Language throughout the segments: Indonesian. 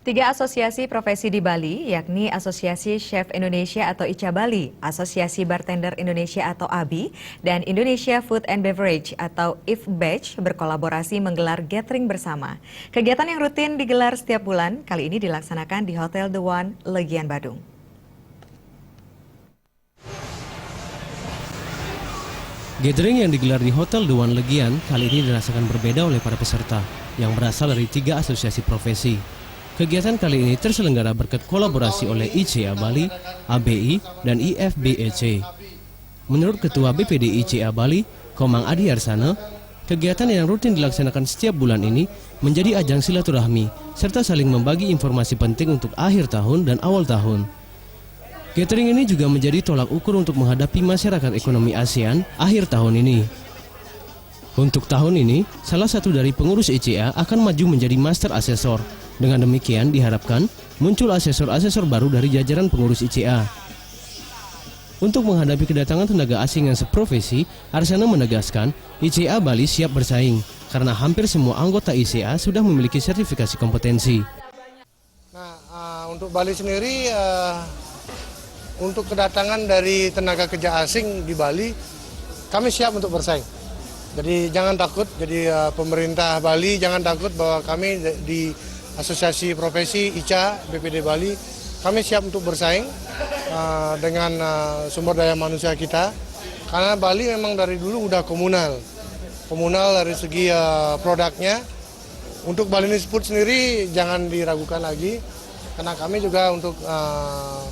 Tiga asosiasi profesi di Bali, yakni Asosiasi Chef Indonesia atau ICA Bali, Asosiasi Bartender Indonesia atau ABI, dan Indonesia Food and Beverage atau IFBEC berkolaborasi menggelar gathering bersama. Kegiatan yang rutin digelar setiap bulan, kali ini dilaksanakan di Hotel The One, Legian, Badung. Gathering yang digelar di Hotel The One Legian kali ini dirasakan berbeda oleh para peserta yang berasal dari tiga asosiasi profesi. Kegiatan kali ini terselenggara berkat kolaborasi oleh ICA Bali, ABI, dan IFBEC. Menurut Ketua BPD ICA Bali, Komang Adi Arsana, kegiatan yang rutin dilaksanakan setiap bulan ini menjadi ajang silaturahmi serta saling membagi informasi penting untuk akhir tahun dan awal tahun. Gathering ini juga menjadi tolak ukur untuk menghadapi masyarakat ekonomi ASEAN akhir tahun ini. Untuk tahun ini, salah satu dari pengurus ICA akan maju menjadi Master Asesor. Dengan demikian diharapkan muncul asesor-asesor baru dari jajaran pengurus ICA. Untuk menghadapi kedatangan tenaga asing yang seprofesi, Arsana menegaskan ICA Bali siap bersaing karena hampir semua anggota ICA sudah memiliki sertifikasi kompetensi. Nah, untuk Bali sendiri, untuk kedatangan dari tenaga kerja asing di Bali, kami siap untuk bersaing. Jadi jangan takut, jadi pemerintah Bali jangan takut bahwa kami di Asosiasi Profesi ICA BPD Bali, kami siap untuk bersaing dengan sumber daya manusia kita. Karena Bali memang dari dulu udah komunal dari segi produknya. Untuk Balinese Food sendiri jangan diragukan lagi, karena kami juga untuk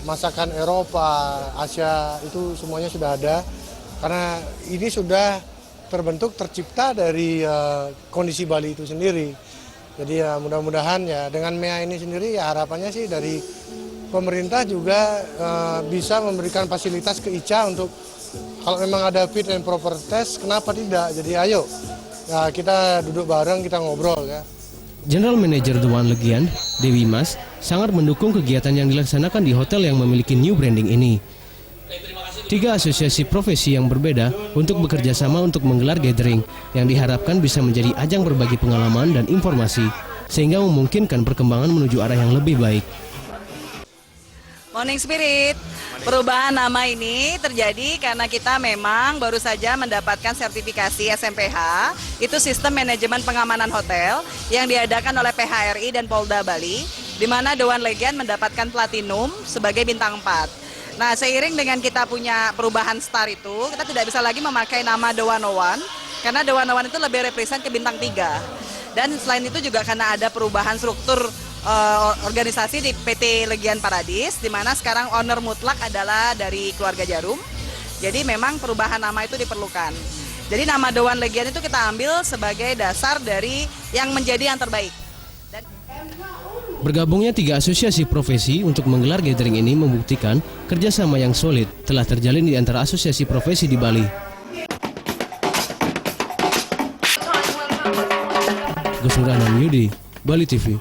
masakan Eropa, Asia itu semuanya sudah ada. Karena ini sudah tercipta dari kondisi Bali itu sendiri. Jadi ya mudah-mudahan ya dengan MEA ini sendiri ya harapannya sih dari pemerintah juga bisa memberikan fasilitas ke ICA untuk kalau memang ada fit and proper test, kenapa tidak? Jadi ayo ya, kita duduk bareng, kita ngobrol ya. General Manager The One Legian, Dewi Mas, sangat mendukung kegiatan yang dilaksanakan di hotel yang memiliki new branding ini. Tiga asosiasi profesi yang berbeda untuk bekerja sama untuk menggelar gathering yang diharapkan bisa menjadi ajang berbagi pengalaman dan informasi sehingga memungkinkan perkembangan menuju arah yang lebih baik. Morning Spirit, perubahan nama ini terjadi karena kita memang baru saja mendapatkan sertifikasi SMPH, itu Sistem Manajemen Pengamanan Hotel yang diadakan oleh PHRI dan Polda Bali, di mana The One Legian mendapatkan Platinum sebagai bintang 4. Nah, seiring dengan kita punya perubahan star itu, kita tidak bisa lagi memakai nama The 101, karena The 101 itu lebih represent ke bintang 3. Dan selain itu juga karena ada perubahan struktur organisasi di PT Legian Paradis, di mana sekarang owner mutlak adalah dari keluarga Jarum. Jadi memang perubahan nama itu diperlukan. Jadi nama The One Legian itu kita ambil sebagai dasar dari yang menjadi yang terbaik. Bergabungnya tiga asosiasi profesi untuk menggelar gathering ini membuktikan kerjasama yang solid telah terjalin di antara asosiasi profesi di Bali. Gusuranan Yudi, Bali TV.